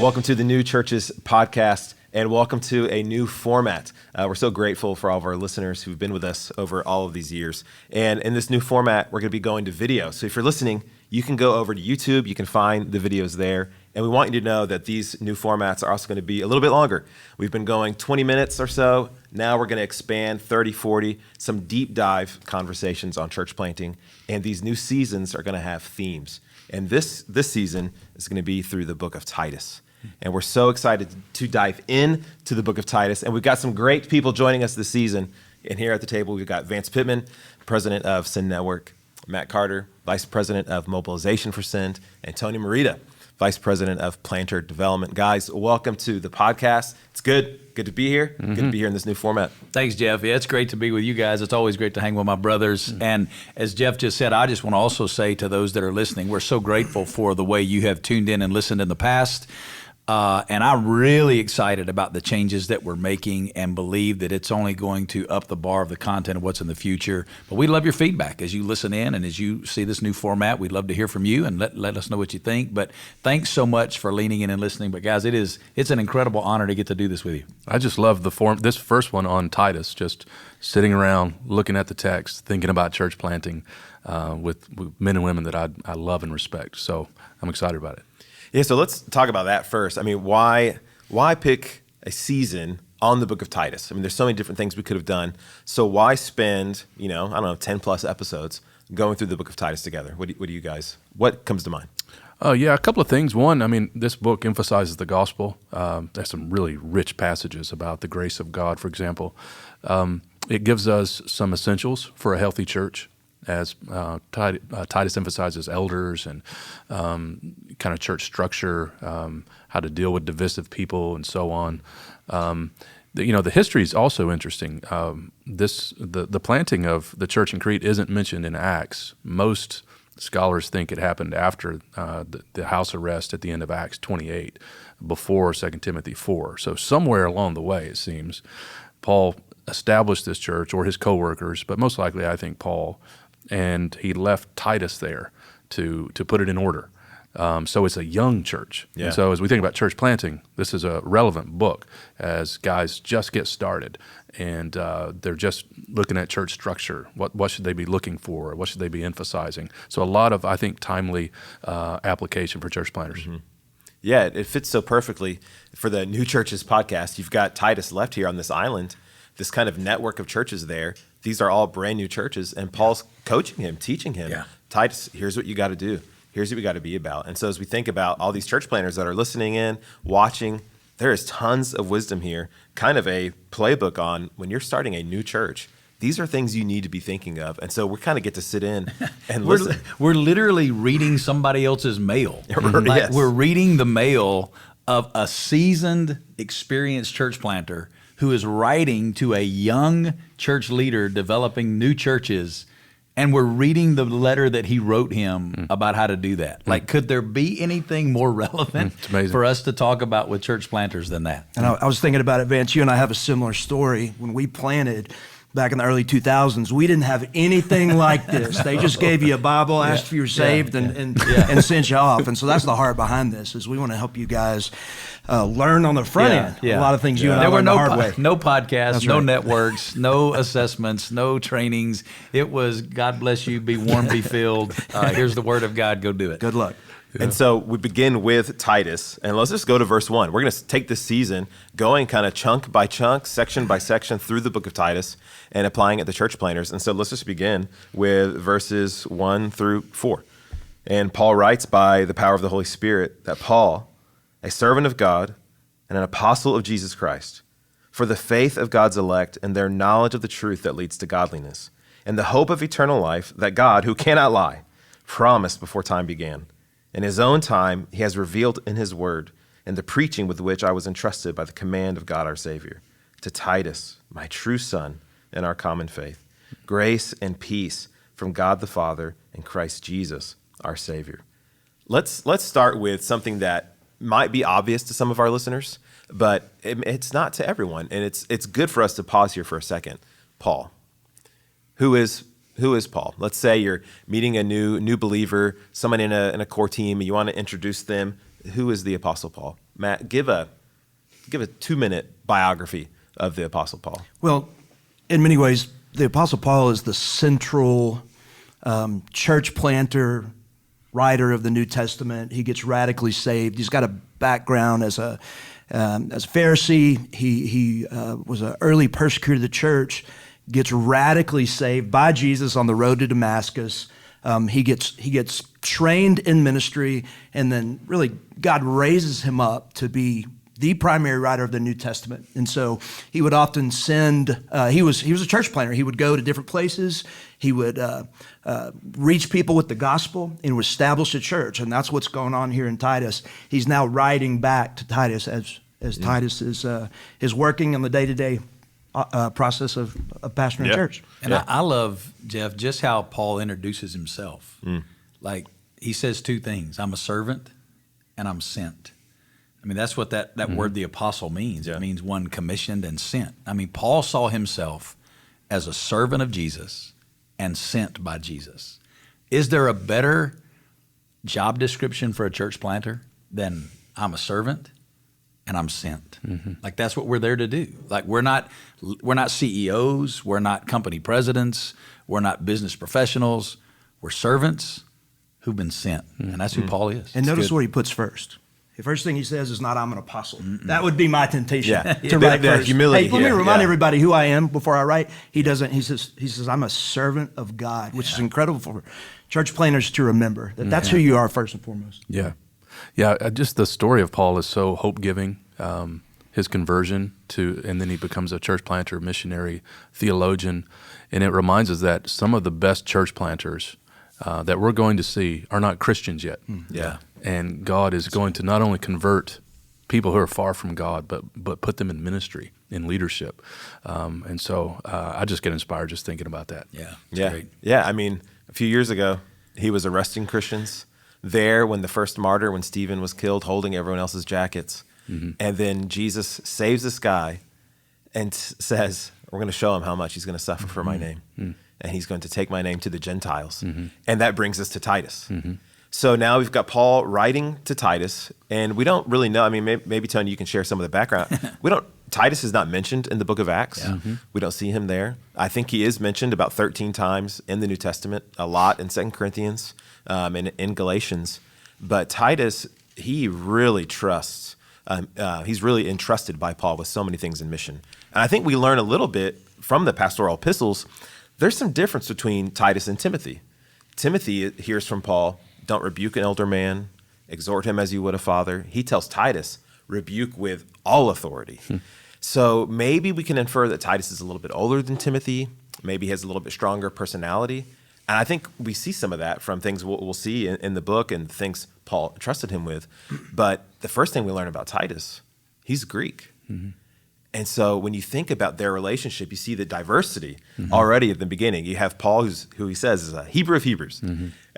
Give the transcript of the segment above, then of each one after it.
Welcome to the New Churches podcast, and welcome to a new format. We're so grateful for all of our listeners who've been with us over all of these years. And in this new format, we're going to be going to video. So if you're listening, you can go over to YouTube. You can find the videos there. And we want you to know that these new formats are also going to be a little bit longer. We've been going 20 minutes or so. Now we're going to expand 30, 40, some deep dive conversations on church planting. And these new seasons are going to have themes. And this season is going to be through the book of Titus. And we're so excited to dive into the book of Titus. And we've got some great people joining us this season. And here at the table, we've got Vance Pitman, president of Send Network, Matt Carter, vice president of Mobilization for Send, and Tony Merida, vice president of Planter Development. Guys, welcome to the podcast. It's good to be here. Good to be here in this new format. Thanks, Jeff. Yeah, it's great to be with you guys. It's always great to hang with my brothers. And as Jeff just said, I just want to also say to those that are listening, we're so grateful for the way you have tuned in and listened in the past. And I'm really excited about the changes that we're making and believe that it's only going to up the bar of the content of what's in the future. But we love your feedback as you listen in and as you see this new format. We'd love to hear from you and let us know what you think. But thanks so much for leaning in and listening. But guys, it's an incredible honor to get to do this with you. I just love this first one on Titus, just sitting around looking at the text, thinking about church planting with men and women that I love and respect. So I'm excited about it. Yeah, so let's talk about that first. I mean, why pick a season on the book of Titus? I mean, there's so many different things we could have done. So why spend, 10 plus episodes going through the book of Titus together? What comes to mind? Yeah, a couple of things. One, I mean, this book emphasizes the gospel. There's some really rich passages about the grace of God, for example. It gives us some essentials for a healthy church, as Titus emphasizes elders and kind of church structure, how to deal with divisive people and so on. The history is also interesting. The planting of the church in Crete isn't mentioned in Acts. Most scholars think it happened after the house arrest at the end of Acts 28, before 2 Timothy 4. So somewhere along the way, it seems, Paul established this church, or his co-workers, but most likely I think Paul, and he left Titus there to put it in order. So it's a young church. Yeah. And so as we think about church planting, this is a relevant book as guys just get started and they're just looking at church structure. What should they be looking for? What should they be emphasizing? So a lot of, I think, timely application for church planters. Mm-hmm. Yeah, it fits so perfectly for the New Churches podcast. You've got Titus left here on this island, this kind of network of churches there. These are all brand new churches, and Paul's coaching him, teaching him, Titus, here's what you got to do. Here's what we got to be about. And so as we think about all these church planners that are listening in, watching, there is tons of wisdom here, kind of a playbook on when you're starting a new church. These are things you need to be thinking of. And so we kind of get to sit in and listen. We're literally reading somebody else's mail. Yes. We're reading the mail of a seasoned, experienced church planter who is writing to a young church leader developing new churches, and we're reading the letter that he wrote him about how to do that. Like, could there be anything more relevant for us to talk about with church planters than that? And I was thinking about it, Vance, you and I have a similar story. When we planted back in the early 2000s, we didn't have anything like this. They just gave you a Bible, asked if you were saved, and sent you off. And so that's the heart behind this, is we want to help you guys learn on the front end. A lot of things you and I learned the hard way. No podcasts, That's no right. networks, no assessments, no trainings. It was, God bless you, be warm, be filled. Here's the word of God, go do it. Good luck. And so we begin with Titus, and let's just go to verse 1. We're going to take this season going kind of chunk by chunk, section by section through the book of Titus and applying it to church planters. And so let's just begin with verses 1 through 4. And Paul writes by the power of the Holy Spirit that Paul, a servant of God and an apostle of Jesus Christ, for the faith of God's elect and their knowledge of the truth that leads to godliness, and the hope of eternal life that God, who cannot lie, promised before time began. In his own time, he has revealed in his word and the preaching with which I was entrusted by the command of God our Savior. To Titus, my true son, in our common faith, grace and peace from God the Father and Christ Jesus, our Savior. Let's start with something that might be obvious to some of our listeners, but it's not to everyone. And it's good for us to pause here for a second. Paul. Who is Paul? Let's say you're meeting a new believer, someone in a core team, and you want to introduce them. who is the Apostle Paul? Matt, give a 2-minute biography of the Apostle Paul. Well, in many ways, the Apostle Paul is the central church planter, writer of the New Testament. He gets radically saved. He's got a background as a Pharisee. He was an early persecutor of the church, gets radically saved by Jesus on the road to Damascus. He gets trained in ministry, and then really God raises him up to be the primary writer of the New Testament. And so he would often send, he was a church planter. He would go to different places. He would reach people with the gospel and would establish a church. And that's what's going on here in Titus. He's now writing back to Titus as Titus is working in the day-to-day process of pastoring a church. And I love, Jeff, just how Paul introduces himself. Like, he says two things: I'm a servant and I'm sent. I mean, that's what that word, the apostle, means. It means one commissioned and sent. I mean, Paul saw himself as a servant of Jesus and sent by Jesus. Is there a better job description for a church planter than I'm a servant and I'm sent? Like, that's what we're there to do. Like, we're not CEOs, we're not company presidents, we're not business professionals. We're servants who've been sent, and that's who Paul is. And notice what he puts first. The first thing he says is not, I'm an apostle. That would be my temptation to write first. Humility. Hey, let me remind everybody who I am before I write. He doesn't. He says, I'm a servant of God, which is incredible for church planners to remember that's who you are first and foremost. Yeah. Just the story of Paul is so hope-giving. His conversion and then he becomes a church planter, missionary, theologian, and it reminds us that some of the best church planters that we're going to see are not Christians yet. And God is going to not only convert people who are far from God, but put them in ministry, in leadership. And so I just get inspired just thinking about that. Yeah. I mean, a few years ago, he was arresting Christians there when Stephen was killed, holding everyone else's jackets. And then Jesus saves this guy and says, we're going to show him how much he's going to suffer for my name. And he's going to take my name to the Gentiles. And that brings us to Titus. So now we've got Paul writing to Titus, and we don't really know. I mean, maybe Tony, you can share some of the background. Titus is not mentioned in the book of Acts. We don't see him there. I think he is mentioned about 13 times in the New Testament, a lot in 2 Corinthians and in Galatians. But Titus, he really trusts. He's really entrusted by Paul with so many things in mission. And I think we learn a little bit from the pastoral epistles. There's some difference between Titus and Timothy. Timothy hears from Paul, don't rebuke an elder man, exhort him as you would a father. He tells Titus, rebuke with all authority. So maybe we can infer that Titus is a little bit older than Timothy, maybe he has a little bit stronger personality. And I think we see some of that from things we'll see in the book and things Paul trusted him with. But the first thing we learn about Titus, he's Greek. And so when you think about their relationship, you see the diversity already at the beginning. You have Paul, who he says is a Hebrew of Hebrews.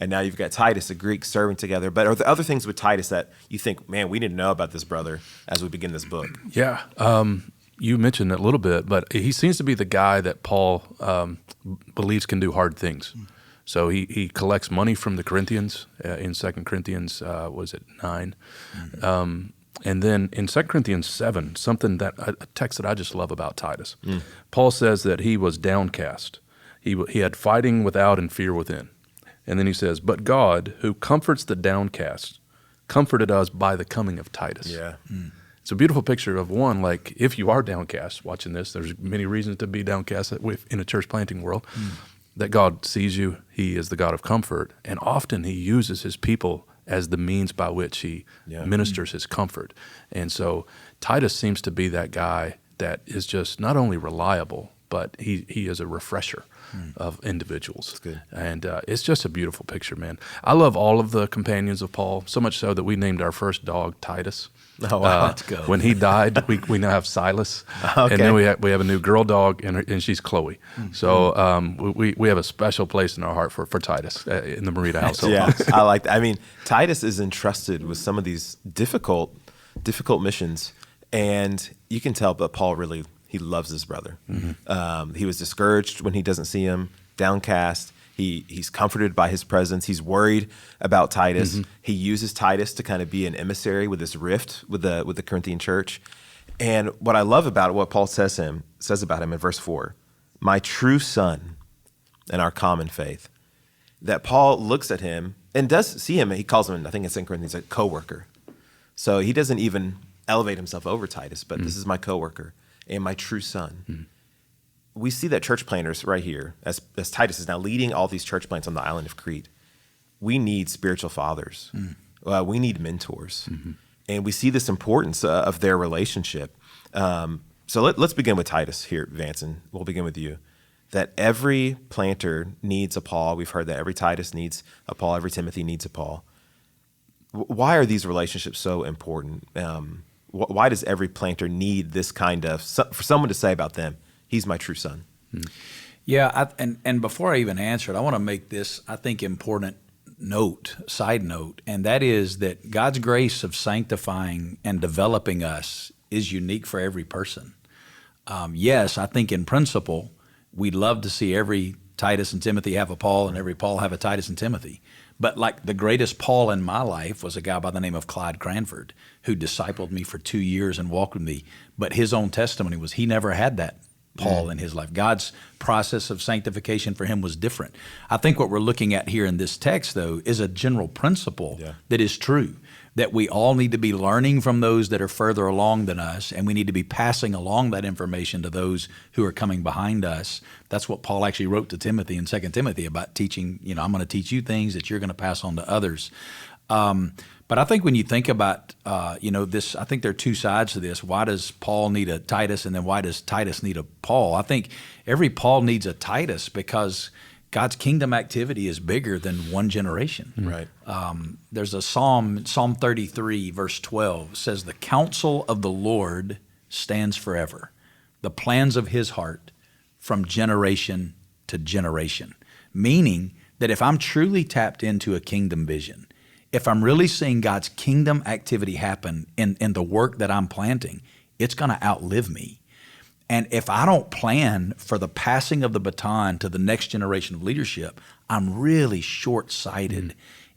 And now you've got Titus, a Greek, serving together. But are there other things with Titus that you think, man, we didn't know about this brother as we begin this book? Yeah. You mentioned it a little bit, but he seems to be the guy that Paul believes can do hard things. So he collects money from the Corinthians in 2 Corinthians, 9? And then in 2 Corinthians 7, a text that I just love about Titus. Paul says that he was downcast. He had fighting without and fear within. And then he says, but God, who comforts the downcast, comforted us by the coming of Titus. It's a beautiful picture of one, like if you are downcast watching this, there's many reasons to be downcast in a church planting world, that God sees you. He is the God of comfort. And often he uses his people as the means by which he ministers his comfort. And so Titus seems to be that guy that is just not only reliable, but he is a refresher of individuals. That's good. And it's just a beautiful picture, man. I love all of the companions of Paul, so much so that we named our first dog Titus. Oh, wow. Let's go. When he died, we now have Silas. Okay. And then we have a new girl dog, and she's Chloe. So we have a special place in our heart for Titus in the Merida household. Yeah, I like that. I mean, Titus is entrusted with some of these difficult missions, and you can tell that Paul he loves his brother. He was discouraged when he doesn't see him, downcast. He's comforted by his presence. He's worried about Titus. He uses Titus to kind of be an emissary with this rift with the Corinthian church. And what I love about it, what Paul says about him in verse 4, my true son in our common faith, that Paul looks at him and does see him. He calls him, I think in 2 Corinthians, a coworker. So he doesn't even elevate himself over Titus, but this is my coworker and my true son. We see that church planters right here, as Titus is now leading all these church plants on the island of Crete, we need spiritual fathers. We need mentors. And we see this importance of their relationship. So let's begin with Titus here, Vance, and we'll begin with you. That every planter needs a Paul. We've heard that every Titus needs a Paul, every Timothy needs a Paul. Why are these relationships so important? Why does every planter need this kind of, for someone to say about them, he's my true son? Yeah, and before I even answer it, I want to make this, I think, important side note, and that is that God's grace of sanctifying and developing us is unique for every person. Yes, I think in principle, we'd love to see every Titus and Timothy have a Paul and every Paul have a Titus and Timothy. But like the greatest Paul in my life was a guy by the name of Clyde Cranford, who discipled me for 2 years and walked with me. But his own testimony was he never had that Paul in his life. God's process of sanctification for him was different. I think what we're looking at here in this text, though, is a general principle that is true, that we all need to be learning from those that are further along than us, and we need to be passing along that information to those who are coming behind us. That's what Paul actually wrote to Timothy in 2 Timothy about teaching, I'm going to teach you things that you're going to pass on to others. But I think when you think about, this, I think there are two sides to this. Why does Paul need a Titus, and then why does Titus need a Paul? I think every Paul needs a Titus because God's kingdom activity is bigger than one generation. Right. There's a Psalm 33, verse 12, says, the counsel of the Lord stands forever, the plans of his heart from generation to generation. Meaning that if I'm truly tapped into a kingdom vision, if I'm really seeing God's kingdom activity happen in the work that I'm planting, it's going to outlive me. And if I don't plan for the passing of the baton to the next generation of leadership, I'm really short-sighted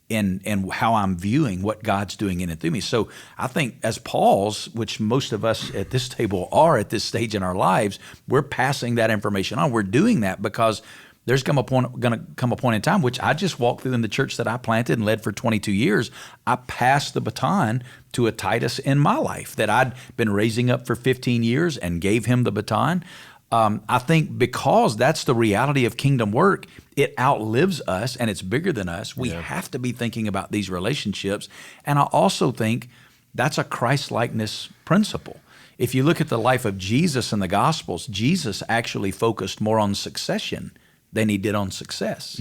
in how I'm viewing what God's doing in and through me. So I think as Paul's, which most of us at this table are at this stage in our lives, we're passing that information on. We're doing that because there's going to come a point in time, which I just walked through in the church that I planted and led for 22 years. I passed the baton to a Titus in my life that I'd been raising up for 15 years and gave him the baton. I think because that's the reality of kingdom work, it outlives us and it's bigger than us. We have to be thinking about these relationships. And I also think that's a Christ-likeness principle. If you look at the life of Jesus in the Gospels, Jesus actually focused more on succession than he did on success.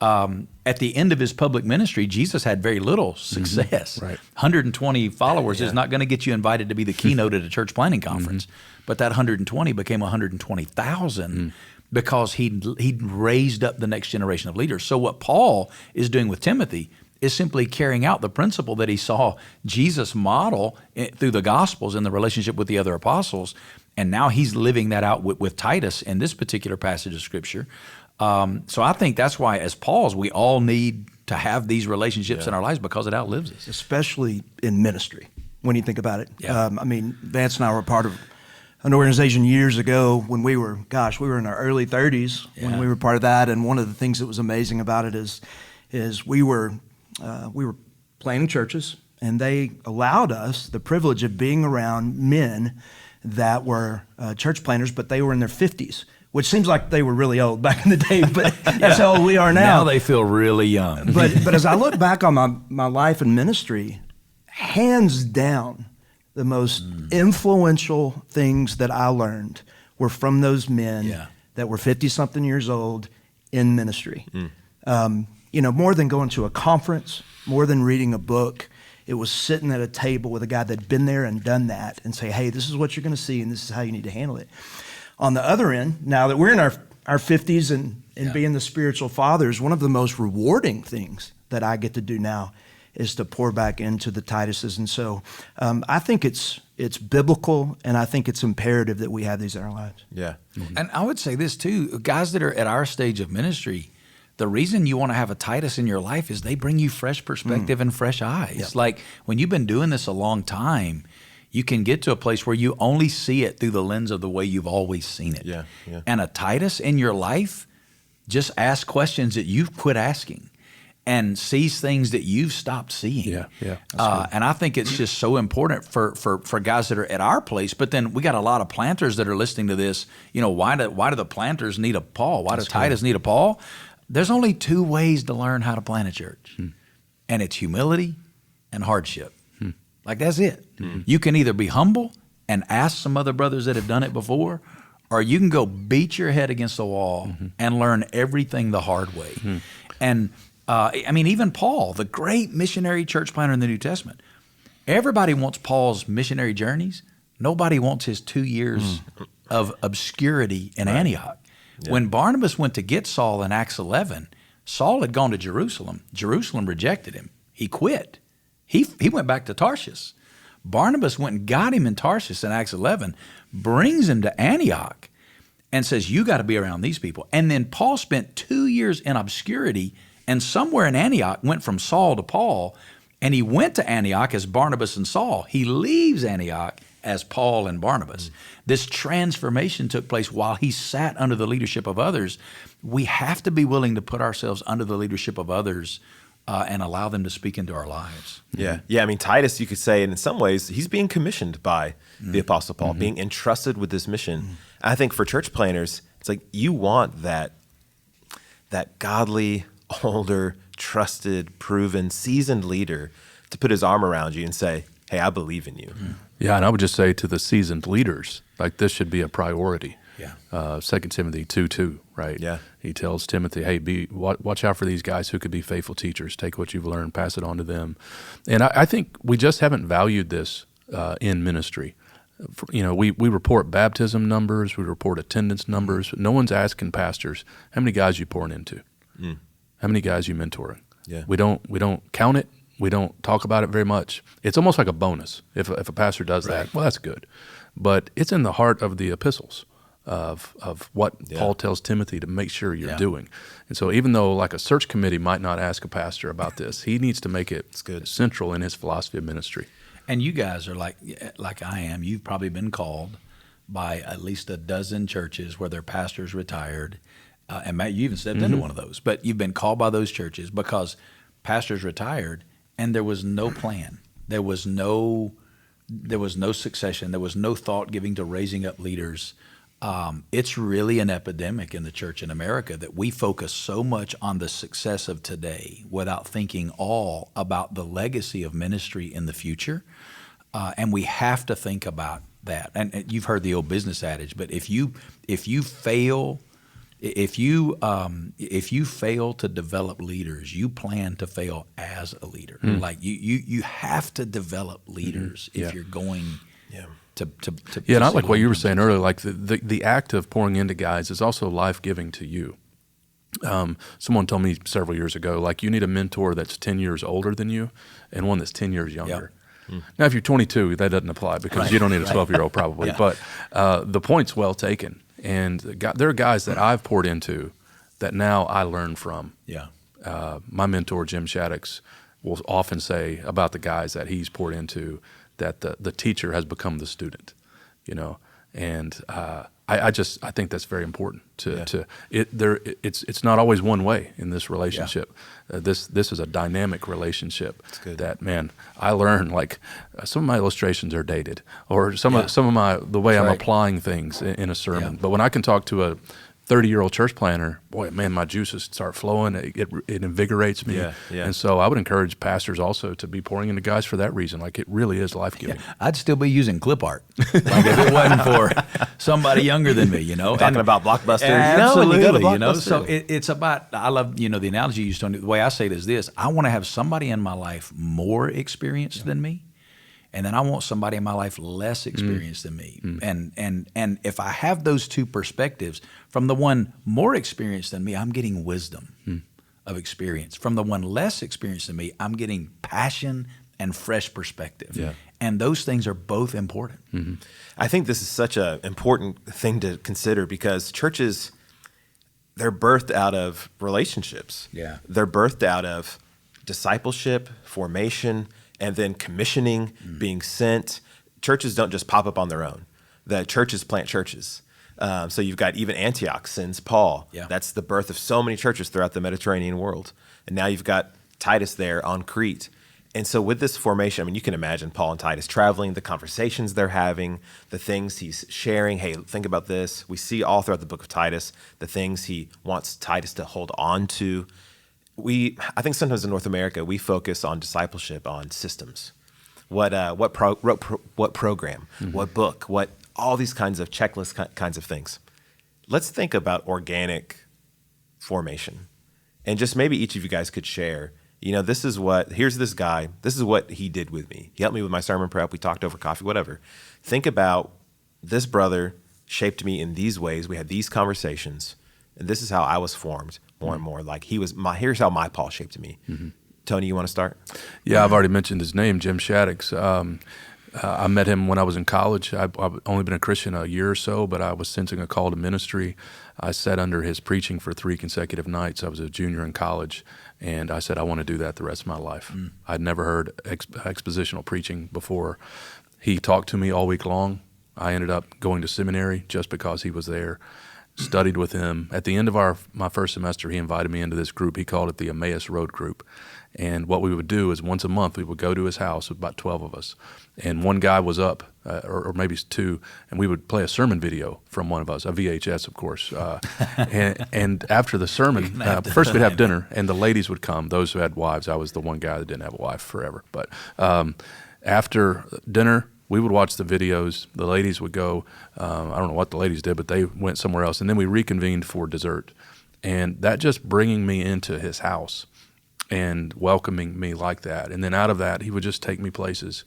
At the end of his public ministry, Jesus had very little success. Right. 120 followers is not going to get you invited to be the keynote at a church planting conference, but that 120 became 120,000 because he'd raised up the next generation of leaders. So what Paul is doing with Timothy is simply carrying out the principle that he saw Jesus model through the Gospels in the relationship with the other apostles. And now he's living that out with Titus in this particular passage of Scripture. So I think that's why, as Paul's, we all need to have these relationships in our lives because it outlives us. Especially in ministry, when you think about it. Yeah. Vance and I were part of an organization years ago when we were in our early 30s when we were part of that. And one of the things that was amazing about it is we were planting churches, and they allowed us the privilege of being around men that were church planters, but they were in their 50s, which seems like they were really old back in the day, but that's how old we are now. Now they feel really young. But as I look back on my life and ministry, hands down, the most influential things that I learned were from those men that were 50-something years old in ministry. More than going to a conference, more than reading a book, it was sitting at a table with a guy that'd been there and done that and say, hey, this is what you're going to see and this is how you need to handle it. On the other end, now that we're in our 50s and being the spiritual fathers, one of the most rewarding things that I get to do now is to pour back into the Tituses. And so I think it's biblical, and I think it's imperative that we have these in our lives. Yeah. And I would say this too, guys that are at our stage of ministry, the reason you want to have a Titus in your life is they bring you fresh perspective and fresh eyes. Yep. Like when you've been doing this a long time, you can get to a place where you only see it through the lens of the way you've always seen it. Yeah, yeah. And a Titus in your life just asks questions that you've quit asking and sees things that you've stopped seeing. Yeah. And I think it's just so important for guys that are at our place. But then we got a lot of planters that are listening to this. You know, why do the planters need a Paul? Why do Titus need a Paul? There's only two ways to learn how to plant a church, and it's humility and hardship. Like that's it. You can either be humble and ask some other brothers that have done it before, or you can go beat your head against the wall and learn everything the hard way. And I mean, even Paul, the great missionary church planter in the New Testament, everybody wants Paul's missionary journeys. Nobody wants his 2 years of obscurity in Antioch. Yeah. When Barnabas went to get Saul in Acts 11, Saul had gone to Jerusalem. Jerusalem rejected him. He quit. He went back to Tarshish. Barnabas went and got him in Tarshish in Acts 11, brings him to Antioch, and says, you got to be around these people. And then Paul spent 2 years in obscurity, and somewhere in Antioch went from Saul to Paul, and he went to Antioch as Barnabas and Saul. He leaves Antioch as Paul and Barnabas. This transformation took place while he sat under the leadership of others. We have to be willing to put ourselves under the leadership of others and allow them to speak into our lives. Yeah. I mean, Titus, you could say, in some ways, he's being commissioned by the Apostle Paul, being entrusted with this mission. I think for church planners, it's like you want that godly, older, trusted, proven, seasoned leader to put his arm around you and say, hey, I believe in you. Yeah, and I would just say to the seasoned leaders, like this should be a priority. Yeah. 2 Timothy 2:2, right? Yeah. He tells Timothy, hey, watch out for these guys who could be faithful teachers. Take what you've learned, pass it on to them. And I think we just haven't valued this in ministry. You know, we report baptism numbers, we report attendance numbers, but no one's asking pastors, how many guys you pouring into? How many guys you mentoring? Yeah. We don't count it. We don't talk about it very much. It's almost like a bonus. If a pastor does that, well, that's good. But it's in the heart of the epistles of what Paul tells Timothy to make sure you're doing. And so even though like a search committee might not ask a pastor about this, he needs to make it central in his philosophy of ministry. And you guys are like I am. You've probably been called by at least a dozen churches where their pastor's retired. And Matt, you even stepped into one of those. But you've been called by those churches because pastors retired and there was no plan. There was no succession. There was no thought giving to raising up leaders. It's really an epidemic in the church in America that we focus so much on the success of today without thinking all about the legacy of ministry in the future. And we have to think about that. And you've heard the old business adage, but if you fail to develop leaders, you plan to fail as a leader. Like you have to develop leaders if you're going to not like what you were saying earlier. Like the act of pouring into guys is also life-giving to you. Someone told me several years ago, like you need a mentor that's 10 years older than you and one that's 10 years younger. Now, if you're 22, that doesn't apply because you don't need a 12-year-old probably. But the point's well taken. And there are guys that I've poured into that now I learn from. My mentor, Jim Shaddix, will often say about the guys that he's poured into that the teacher has become the student, you know. And I think that's very important. It's not always one way in this relationship. This is a dynamic relationship. That man, I learn like some of my illustrations are dated, or some of the way I'm applying things in a sermon. But when I can talk to a 30-year-old church planter, boy, man, my juices start flowing. It invigorates me. And so I would encourage pastors also to be pouring into guys for that reason. Like it really is life-giving. I'd still be using clip art like if it wasn't for somebody younger than me, you know. Talking about Blockbuster. Absolutely, you go to Blockbuster. you know. So it's about, I love, the analogy you used to, the way I say it is this: I want to have somebody in my life more experienced than me. And then I want somebody in my life less experienced than me. And if I have those two perspectives, from the one more experienced than me, I'm getting wisdom of experience. From the one less experienced than me, I'm getting passion and fresh perspective. And those things are both important. I think this is such an important thing to consider because churches, they're birthed out of relationships. Yeah. They're birthed out of discipleship, formation, and then commissioning, being sent. Churches don't just pop up on their own. The churches plant churches. So you've got even Antioch sends Paul. Yeah. That's the birth of so many churches throughout the Mediterranean world. And now you've got Titus there on Crete. And so with this formation, I mean, you can imagine Paul and Titus traveling, the conversations they're having, the things he's sharing. Hey, think about this. We see all throughout the book of Titus, the things he wants Titus to hold on to. I think sometimes in North America, we focus on discipleship, on systems. What program, what book, what all these kinds of checklist kinds of things. Let's think about organic formation. And just maybe each of you guys could share, here's this guy, this is what he did with me. He helped me with my sermon prep, we talked over coffee, whatever. Think about this brother shaped me in these ways, we had these conversations, and this is how I was formed more and more. Like here's how my Paul shaped me. Tony, you want to start? Yeah, I've already mentioned his name, Jim Shaddix. I met him when I was in college. I've only been a Christian a year or so, but I was sensing a call to ministry. I sat under his preaching for 3 consecutive nights. I was a junior in college, and I said, I want to do that the rest of my life. I'd never heard expositional preaching before. He talked to me all week long. I ended up going to seminary just because he was there, studied with him. At the end of my first semester, he invited me into this group. He called it the Emmaus Road Group. And what we would do is once a month, we would go to his house with about 12 of us. And one guy was up, or maybe 2, and we would play a sermon video from one of us, a VHS, of course. And after the sermon, first we'd have dinner, and the ladies would come, those who had wives. I was the one guy that didn't have a wife forever. But after dinner, we would watch the videos. The ladies would go, I don't know what the ladies did, but they went somewhere else. And then we reconvened for dessert. And that just bringing me into his house and welcoming me like that. And then out of that, he would just take me places.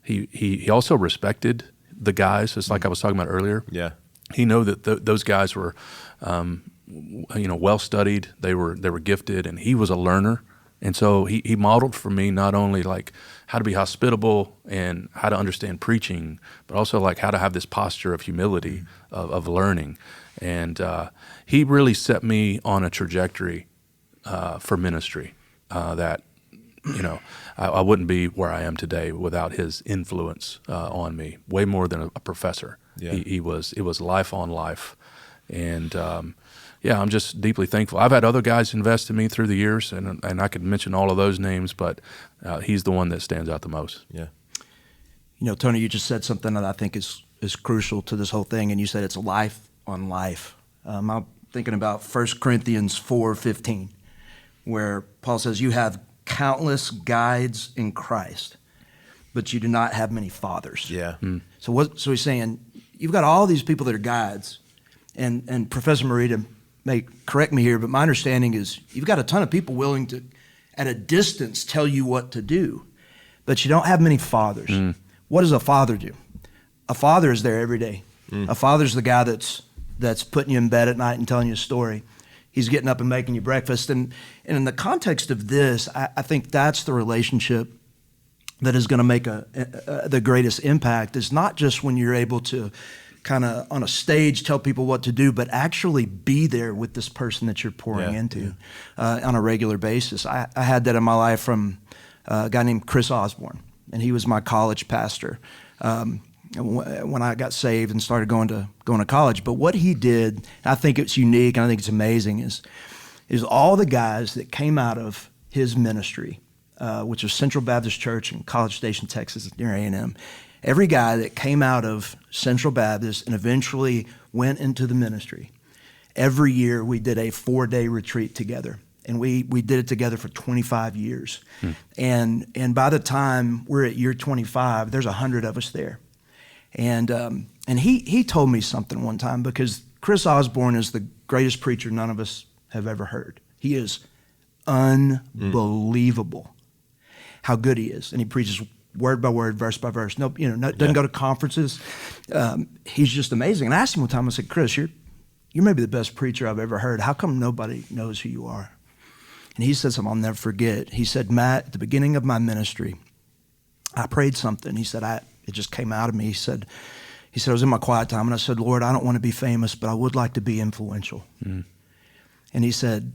He also respected the guys, just like I was talking about earlier. Yeah. He knew that those guys were, well studied. They were gifted, and he was a learner. And so he modeled for me not only like how to be hospitable and how to understand preaching, but also like how to have this posture of humility, of learning. And he really set me on a trajectory for ministry that, I wouldn't be where I am today without his influence on me, way more than a professor. Yeah. It was life on life. And I'm just deeply thankful. I've had other guys invest in me through the years, and I could mention all of those names, but he's the one that stands out the most. Yeah. Tony, you just said something that I think is crucial to this whole thing, and you said it's life on life. I'm thinking about 1 Corinthians 4:15, where Paul says, you have countless guides in Christ, but you do not have many fathers. Yeah. So he's saying, you've got all these people that are guides, and Professor Merida may correct me here, but my understanding is you've got a ton of people willing to, at a distance, tell you what to do, but you don't have many fathers. What does a father do? A father is there every day. A father's the guy that's putting you in bed at night and telling you a story. He's getting up and making you breakfast. And in the context of this, I think that's the relationship that is going to make the greatest impact, is not just when you're able to kind of on a stage tell people what to do, but actually be there with this person that you're pouring into on a regular basis. I had that in my life from a guy named Chris Osborne, and he was my college pastor when I got saved and started going to college. But what he did, I think it's unique and I think it's amazing, is all the guys that came out of his ministry, which was Central Baptist Church in College Station, Texas, near A&M. Every guy that came out of Central Baptist and eventually went into the ministry, every year we did a 4-day retreat together. And we did it together for 25 years. And by the time we're at year 25, there's 100 of us there. And he told me something one time, because Chris Osborne is the greatest preacher none of us have ever heard. He is unbelievable how good he is. And he preaches word by word, verse by verse. Doesn't go to conferences. He's just amazing. And I asked him one time, I said, Chris, you're maybe the best preacher I've ever heard. How come nobody knows who you are? And he said something I'll never forget. He said, Matt, at the beginning of my ministry, I prayed something. He said, it just came out of me. He said, he said, I was in my quiet time, and I said, Lord, I don't want to be famous, but I would like to be influential. And he said,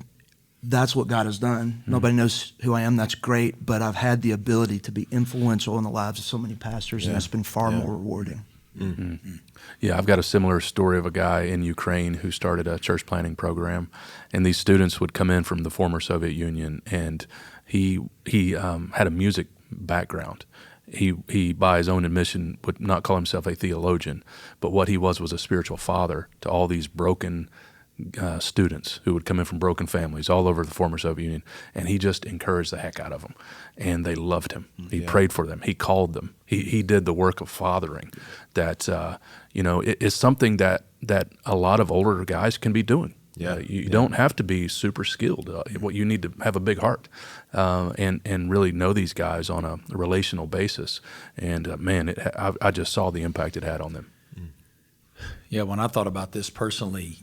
that's what God has done. Nobody knows who I am. That's great. But I've had the ability to be influential in the lives of so many pastors, and it's been far more rewarding. Yeah, I've got a similar story of a guy in Ukraine who started a church planting program, and these students would come in from the former Soviet Union, and he had a music background. He, by his own admission, would not call himself a theologian, but what he was a spiritual father to all these broken students who would come in from broken families all over the former Soviet Union, and he just encouraged the heck out of them, and they loved him. He prayed for them. He called them. He did the work of fathering that it is something that a lot of older guys can be doing. You don't have to be super skilled. What you need to have a big heart and really know these guys on a relational basis. And I just saw the impact it had on them. Yeah, when I thought about this personally,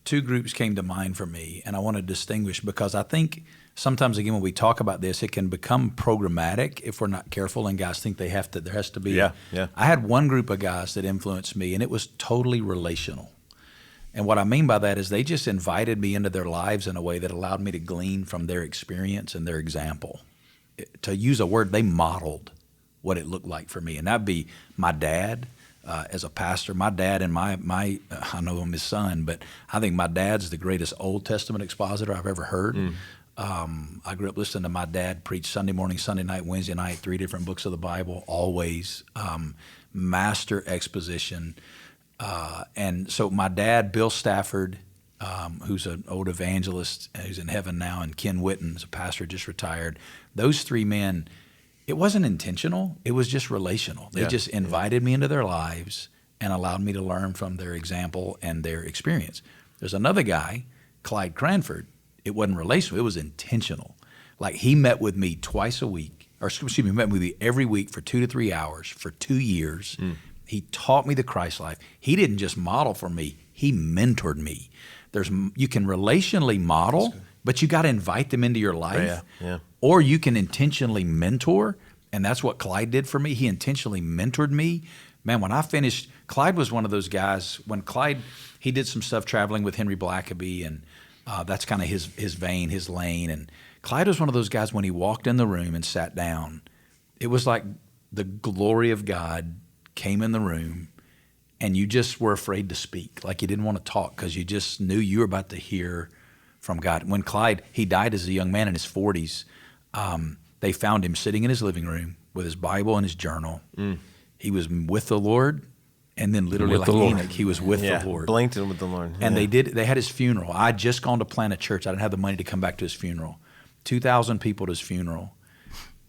two groups came to mind for me, and I want to distinguish because I think sometimes, again, when we talk about this, it can become programmatic if we're not careful, and guys think there has to be. Yeah. I had one group of guys that influenced me, and it was totally relational. And what I mean by that is they just invited me into their lives in a way that allowed me to glean from their experience and their example. To use a word, they modeled what it looked like for me, and that'd be my dad. As a pastor, my dad and my I know him his son, but I think my dad's the greatest Old Testament expositor I've ever heard. I grew up listening to my dad preach Sunday morning, Sunday night, Wednesday night, 3 different books of the Bible, always. Master exposition. And so my dad, Bill Stafford, who's an old evangelist, who's in heaven now, and Ken Whitten, is a pastor, just retired. Those 3 men, it wasn't intentional. It was just relational. They just invited me into their lives and allowed me to learn from their example and their experience. There's another guy, Clyde Cranford. It wasn't relational. It was intentional. Like he met with me twice a week, or excuse me, met with me every week for 2 to 3 hours for 2 years. He taught me the Christ life. He didn't just model for me. He mentored me. You can relationally model, but you got to invite them into your life. Or you can intentionally mentor, and that's what Clyde did for me. He intentionally mentored me. Man, when I finished, Clyde was one of those guys. When Clyde, he did some stuff traveling with Henry Blackaby, and that's kind of his vein, his lane. And Clyde was one of those guys, when he walked in the room and sat down, it was like the glory of God came in the room, and you just were afraid to speak. Like you didn't want to talk because you just knew you were about to hear from God. When Clyde, he died as a young man in his 40s, they found him sitting in his living room with his Bible and his journal. He was with the Lord, and then literally like Enoch, he was with the Lord. Blinked in with the Lord. And they had his funeral. I had just gone to plant a church. I didn't have the money to come back to his funeral. 2,000 people to his funeral.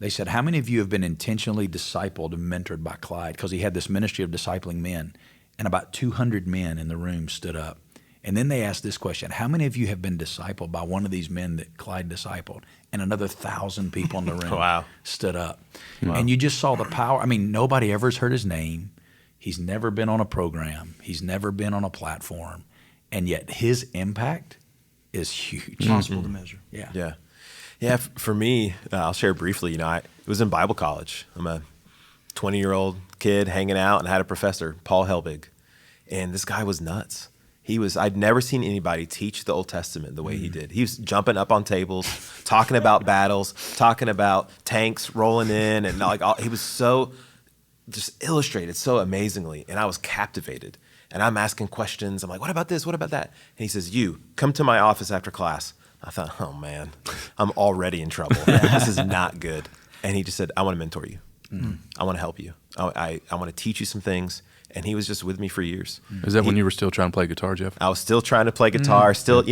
They said, how many of you have been intentionally discipled and mentored by Clyde? Because he had this ministry of discipling men. And about 200 men in the room stood up. And then they asked this question, how many of you have been discipled by one of these men that Clyde discipled? And another 1,000 people in the room stood up. And you just saw the power. I mean, nobody ever has heard his name. He's never been on a program. He's never been on a platform. And yet his impact is huge. Impossible to measure. Yeah, for me, I'll share briefly. It was in Bible college. I'm a 20-year-old kid hanging out, and I had a professor, Paul Helbig, and this guy was nuts. I'd never seen anybody teach the Old Testament the way he did. He was jumping up on tables, talking about battles, talking about tanks rolling in, and he was so just illustrated so amazingly, and I was captivated. And I'm asking questions. I'm like, what about this? What about that? And he says, you, come to my office after class. I thought, oh man, I'm already in trouble. This is not good. And he just said, I want to mentor you. I want to help you. I want to teach you some things. And he was just with me for years. Is that when you were still trying to play guitar, Jeff? I was still trying to play guitar, still,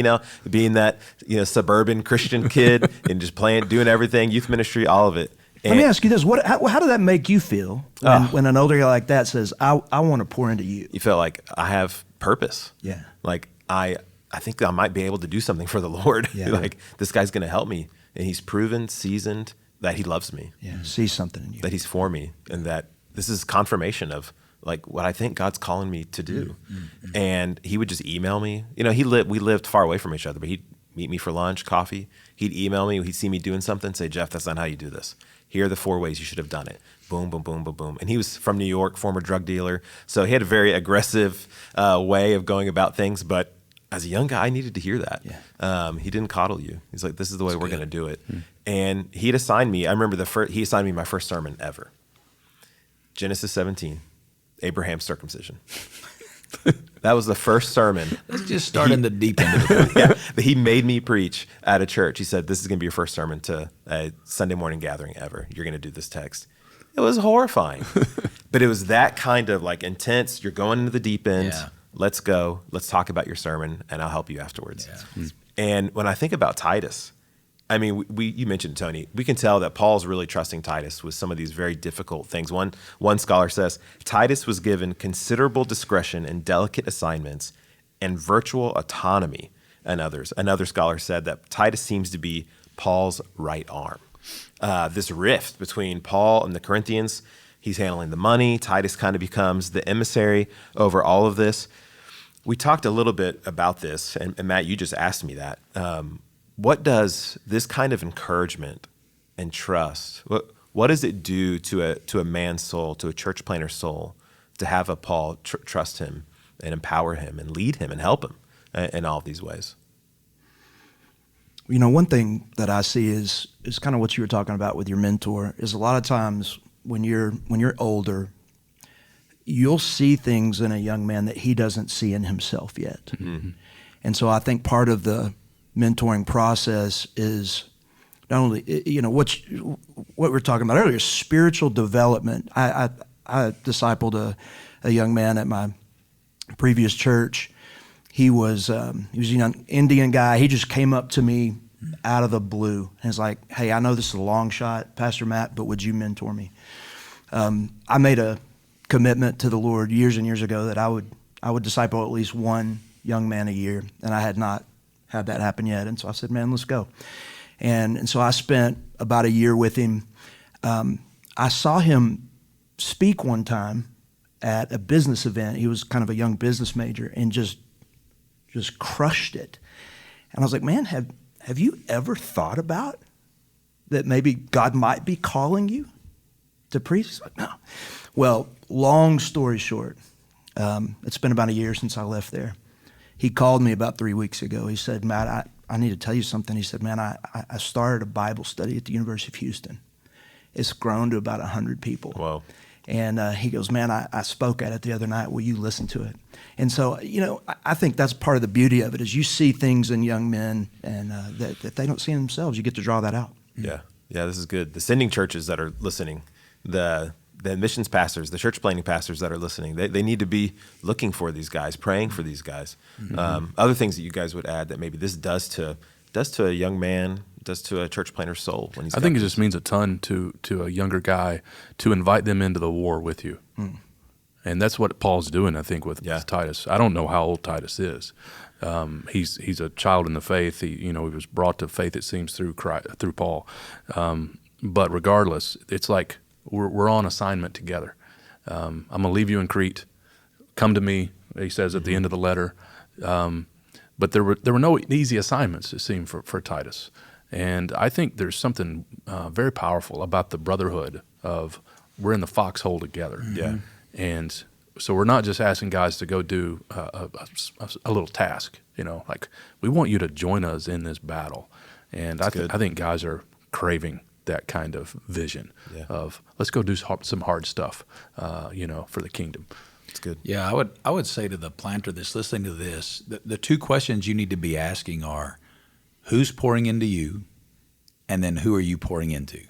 being that, suburban Christian kid and just doing everything, youth ministry, all of it. And let me ask you this. How did that make you feel when an older guy like that says, I want to pour into you? You felt like I have purpose. Yeah. Like I think I might be able to do something for the Lord. Yeah. Like this guy's going to help me. And he's proven, seasoned, that he loves me. Yeah. See something in you. That he's for me. And that this is confirmation of like what I think God's calling me to do. And he would just email me. We lived far away from each other, but he'd meet me for lunch, coffee. He'd email me. He'd see me doing something, say, Jeff, that's not how you do this. Here are the 4 ways you should have done it. Boom, boom, boom, boom, boom. And he was from New York, former drug dealer. So he had a very aggressive way of going about things. But as a young guy, I needed to hear that. Yeah. He didn't coddle you. He's like, this is the way we're going to do it. And he'd assigned me, I remember he assigned me my first sermon ever. Genesis 17, Abraham's circumcision. That was the first sermon. Let's just start in the deep end of it. That he made me preach at a church. He said, this is going to be your first sermon to a Sunday morning gathering ever. You're going to do this text. It was horrifying. But it was that kind of like intense, you're going into the deep end. Yeah. Let's go. Let's talk about your sermon, and I'll help you afterwards. Yeah. And when I think about Titus, I mean, you mentioned Tony. We can tell that Paul's really trusting Titus with some of these very difficult things. One scholar says, Titus was given considerable discretion in delicate assignments and virtual autonomy in others. Another scholar said that Titus seems to be Paul's right arm. This rift between Paul and the Corinthians, he's handling the money. Titus kind of becomes the emissary over all of this. We talked a little bit about this, and Matt, you just asked me that. What does this kind of encouragement and trust, what does it do to a man's soul, to a church planter's soul, to have a Paul trust him and empower him and lead him and help him in all of these ways? You know, one thing that I see is kind of what you were talking about with your mentor, is a lot of times when you're older, you'll see things in a young man that he doesn't see in himself yet. Mm-hmm. And so I think part of the mentoring process is not only, you know, what we were talking about earlier, spiritual development. I discipled a young man at my previous church. He was a young Indian guy. He just came up to me out of the blue and was like, hey, I know this is a long shot, Pastor Matt, but would you mentor me? I made a commitment to the Lord years and years ago that I would disciple at least one young man a year, and I had not had that happen yet. And so I said, man, let's go. And so I spent about a year with him. I saw him speak one time at a business event. He was kind of a young business major and just crushed it. And I was like, man, have you ever thought about that maybe God might be calling you to preach? He's like, no. Well, long story short, it's been about a year since I left there. He called me about 3 weeks ago. He said, Matt, I need to tell you something. He said, man, I started a Bible study at the University of Houston. It's grown to about 100 people. Wow. And he goes, man, I spoke at it the other night. Will you listen to it? And so, you know, I think that's part of the beauty of it is you see things in young men and that they don't see in themselves. You get to draw that out. Yeah. Yeah, this is good. The sending churches that are listening, the missions pastors, the church planting pastors that are listening, they need to be looking for these guys, praying for these guys. Mm-hmm. Other things that you guys would add that maybe this does to a young man, does to a church planter's soul. When he's I think it just means a ton to a younger guy to invite them into the war with you. Mm. And that's what Paul's doing, I think, with Titus. I don't know how old Titus is. He's a child in the faith. He was brought to faith, it seems, through Paul. But regardless, it's like we're on assignment together. I'm going to leave you in Crete. Come to me, he says at the end of the letter. But there were no easy assignments, it seemed, for Titus. And I think there's something very powerful about the brotherhood of we're in the foxhole together. Mm-hmm. Yeah. And so we're not just asking guys to go do a little task, like we want you to join us in this battle. And I think guys are craving that kind of vision of let's go do some hard stuff, for the kingdom. It's good. Yeah, I would say to the planter that's listening to this, the two questions you need to be asking are, who's pouring into you, and then who are you pouring into?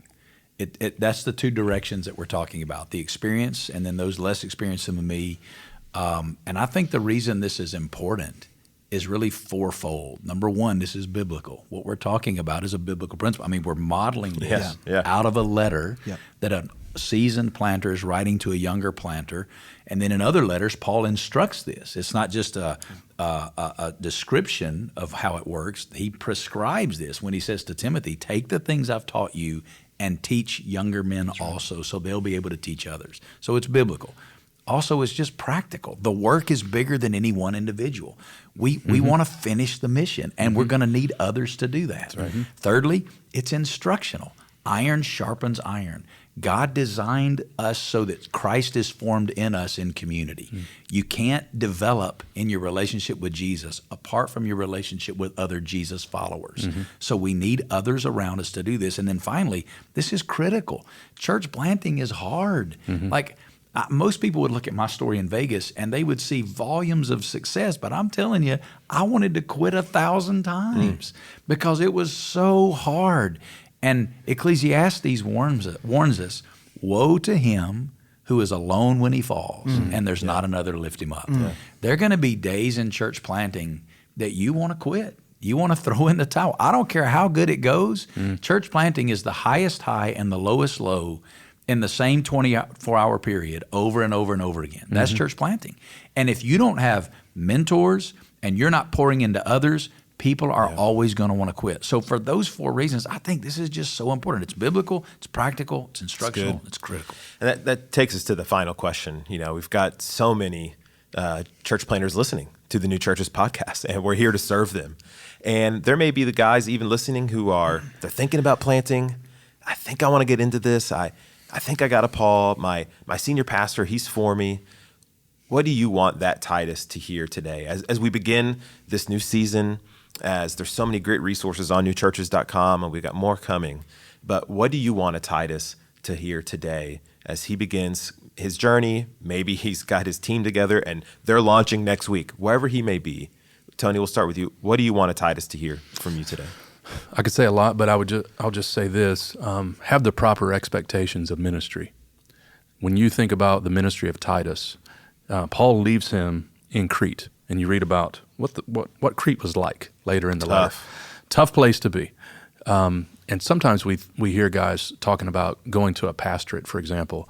That's the two directions that we're talking about, the experience and then those less experienced than me. And I think the reason this is important is really fourfold. Number one, this is biblical. What we're talking about is a biblical principle. I mean, we're modeling this out of a letter that a seasoned planter is writing to a younger planter. And then in other letters, Paul instructs this. It's not just a description of how it works. He prescribes this when he says to Timothy, take the things I've taught you and teach younger men also, so they'll be able to teach others. So it's biblical. also is just practical. The work is bigger than any one individual. We want to finish the mission, and we're going to need others to do that. Right. Thirdly, it's instructional. Iron sharpens iron. God designed us so that Christ is formed in us in community. You can't develop in your relationship with Jesus apart from your relationship with other Jesus followers. So we need others around us to do this. And then finally, this is critical. Church planting is hard. Most people would look at my story in Vegas and they would see volumes of success, but I'm telling you, I wanted to quit 1,000 times because it was so hard. And Ecclesiastes warns us, woe to him who is alone when he falls, and there's not another to lift him up. There are going to be days in church planting that you want to quit. You want to throw in the towel. I don't care how good it goes. Church planting is the highest high and the lowest low in the same 24-hour period over and over and over again. That's church planting. And if you don't have mentors and you're not pouring into others, people are always going to want to quit. So for those 4 reasons, I think this is just so important. It's biblical, it's practical, it's instructional, it's critical. And that takes us to the final question. We've got so many church planters listening to the New Churches podcast, and we're here to serve them. And there may be the guys even listening who they're thinking about planting. I think I want to get into this. I think I got a Paul. My senior pastor, he's for me. What do you want that Titus to hear today as we begin this new season? As there's so many great resources on newchurches.com, and we've got more coming. But what do you want a Titus to hear today as he begins his journey? Maybe he's got his team together and they're launching next week, wherever he may be. Tony, we'll start with you. What do you want a Titus to hear from you today? I could say a lot, but I'll just say this. Have the proper expectations of ministry. When you think about the ministry of Titus, Paul leaves him in Crete, and you read about what Crete was like later in the letter. Tough place to be. And sometimes we hear guys talking about going to a pastorate, for example,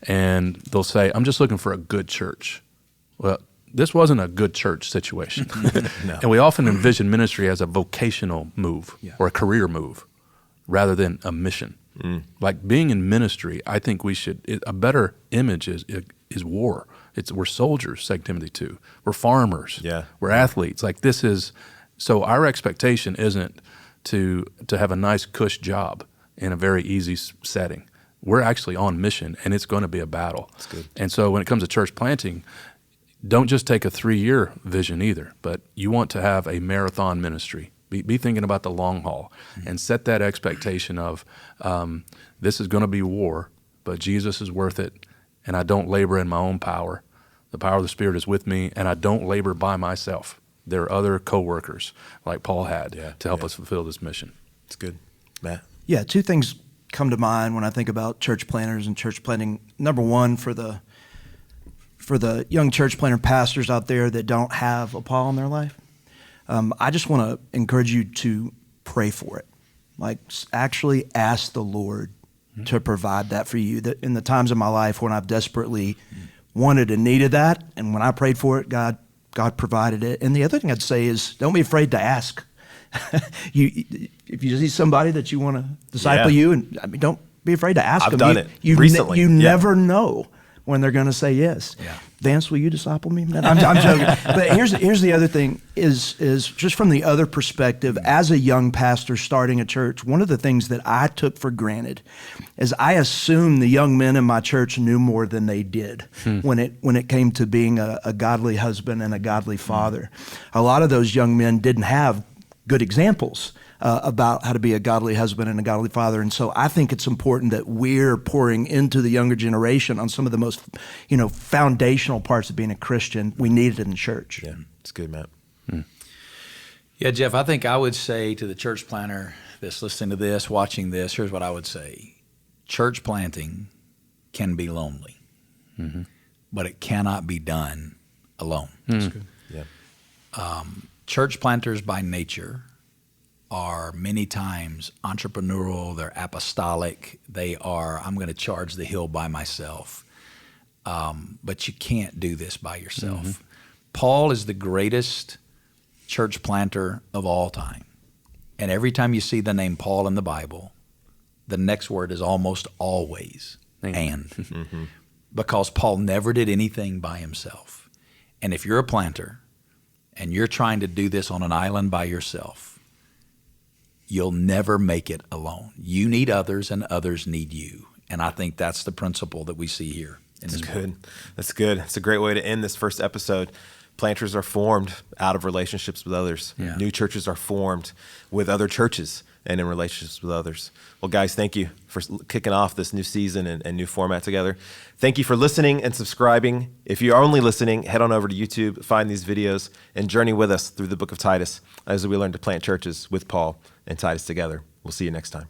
and they'll say, I'm just looking for a good church. Well, this wasn't a good church situation. No. And we often envision ministry as a vocational move or a career move rather than a mission. Like being in ministry, I think a better image is war. We're soldiers, 2 Timothy 2. We're farmers. Yeah. We're athletes. So our expectation isn't to have a nice cush job in a very easy setting. We're actually on mission, and it's going to be a battle. That's good. And so when it comes to church planting, don't just take a 3-year vision either, but you want to have a marathon ministry. Be thinking about the long haul and set that expectation of this is going to be war, but Jesus is worth it, and I don't labor in my own power. The power of the Spirit is with me, and I don't labor by myself. There are other co-workers like Paul had to help us fulfill this mission. It's good. Matt? Yeah, 2 things come to mind when I think about church planters and church planting. Number one, for the young church planter pastors out there that don't have a Paul in their life, I just want to encourage you to pray for it. Actually ask the Lord to provide that for you. That in the times of my life when I've desperately wanted and needed that, and when I prayed for it, God provided it. And the other thing I'd say is don't be afraid to ask. If you see somebody that you want to disciple you, and don't be afraid to ask them. I've done it recently. You never know when they're going to say yes. Yeah. Vance, will you disciple me? I'm joking. But here's the other thing is just from the other perspective, as a young pastor starting a church, one of the things that I took for granted is I assumed the young men in my church knew more than they did when it came to being a godly husband and a godly father. A lot of those young men didn't have good examples about how to be a godly husband and a godly father. And so I think it's important that we're pouring into the younger generation on some of the most, foundational parts of being a Christian. We need it in the church. Yeah, it's good, Matt. Yeah, Jeff, I think I would say to the church planter that's listening to this, watching this, here's what I would say. Church planting can be lonely, but it cannot be done alone. That's good. Yeah. Church planters by nature are many times entrepreneurial, they're apostolic, they are, I'm going to charge the hill by myself. But you can't do this by yourself. Paul is the greatest church planter of all time. And every time you see the name Paul in the Bible, the next word is almost always and. because Paul never did anything by himself. And if you're a planter and you're trying to do this on an island by yourself, you'll never make it alone. You need others and others need you. And I think that's the principle that we see here in this book. Good. That's good. It's a great way to end this first episode. Planters are formed out of relationships with others. Yeah. New churches are formed with other churches and in relationships with others. Well, guys, thank you for kicking off this new season and new format together. Thank you for listening and subscribing. If you are only listening, head on over to YouTube, find these videos, and journey with us through the book of Titus as we learn to plant churches with Paul and Titus together. We'll see you next time.